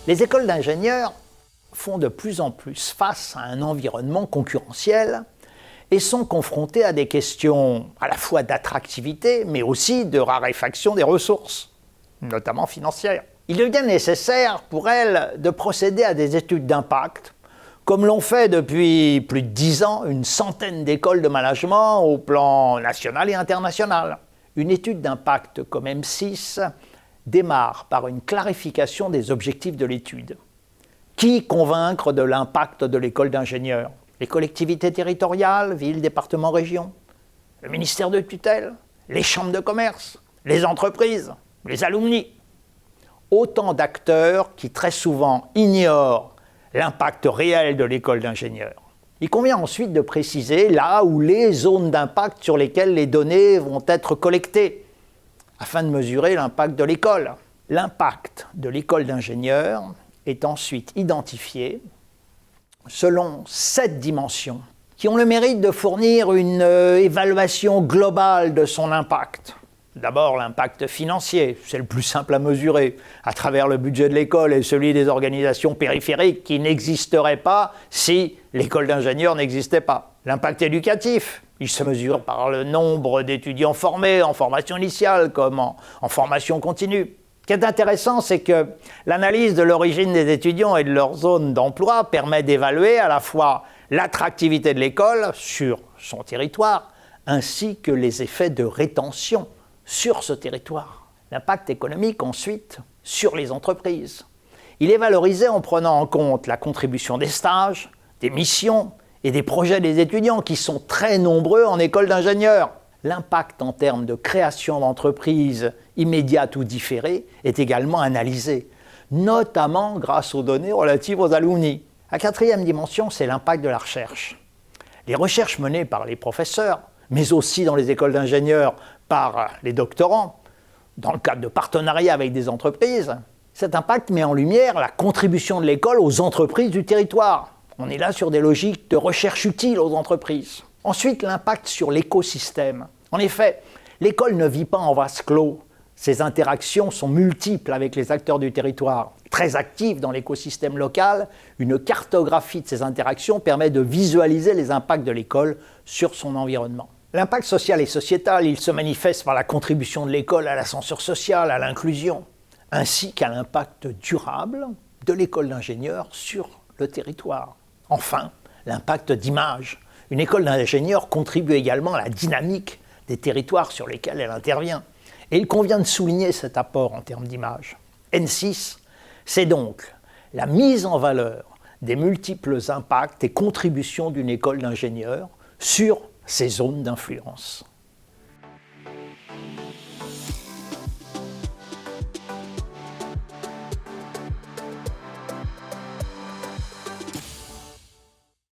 Les écoles d'ingénieurs font de plus en plus face à un environnement concurrentiel et sont confrontées à des questions à la fois d'attractivité, mais aussi de raréfaction des ressources, notamment financières. Il devient nécessaire pour elles de procéder à des études d'impact, comme l'ont fait depuis plus de 10 ans une centaine d'écoles de management au plan national et international. Une étude d'impact comme M6 démarre par une clarification des objectifs de l'étude. Qui convaincre de l'impact de l'école d'ingénieurs? Les collectivités territoriales, villes, départements, régions, le ministère de tutelle, les chambres de commerce, les entreprises, les alumni. Autant d'acteurs qui très souvent ignorent l'impact réel de l'école d'ingénieurs. Il convient ensuite de préciser là où les zones d'impact sur lesquelles les données vont être collectées, afin de mesurer l'impact de l'école. L'impact de l'école d'ingénieurs est ensuite identifié selon 7 dimensions qui ont le mérite de fournir une évaluation globale de son impact. D'abord, l'impact financier, c'est le plus simple à mesurer, à travers le budget de l'école et celui des organisations périphériques qui n'existeraient pas si l'école d'ingénieurs n'existait pas. L'impact éducatif, il se mesure par le nombre d'étudiants formés en formation initiale comme en formation continue. Ce qui est intéressant, c'est que l'analyse de l'origine des étudiants et de leur zone d'emploi permet d'évaluer à la fois l'attractivité de l'école sur son territoire, ainsi que les effets de rétention sur ce territoire. L'impact économique ensuite sur les entreprises. Il est valorisé en prenant en compte la contribution des stages, des missions et des projets des étudiants qui sont très nombreux en école d'ingénieurs. L'impact en termes de création d'entreprises immédiates ou différées est également analysé, notamment grâce aux données relatives aux alumni. La 4e dimension, c'est l'impact de la recherche. Les recherches menées par les professeurs, mais aussi dans les écoles d'ingénieurs par les doctorants, dans le cadre de partenariats avec des entreprises, cet impact met en lumière la contribution de l'école aux entreprises du territoire. On est là sur des logiques de recherche utile aux entreprises. Ensuite, l'impact sur l'écosystème. En effet, l'école ne vit pas en vase clos. Ses interactions sont multiples avec les acteurs du territoire. Très active dans l'écosystème local, une cartographie de ces interactions permet de visualiser les impacts de l'école sur son environnement. L'impact social et sociétal, il se manifeste par la contribution de l'école à l'ascenseur social, à l'inclusion, ainsi qu'à l'impact durable de l'école d'ingénieurs sur le territoire. Enfin, l'impact d'image. Une école d'ingénieurs contribue également à la dynamique des territoires sur lesquels elle intervient. Et il convient de souligner cet apport en termes d'image. N6, c'est donc la mise en valeur des multiples impacts et contributions d'une école d'ingénieurs sur ces zones d'influence.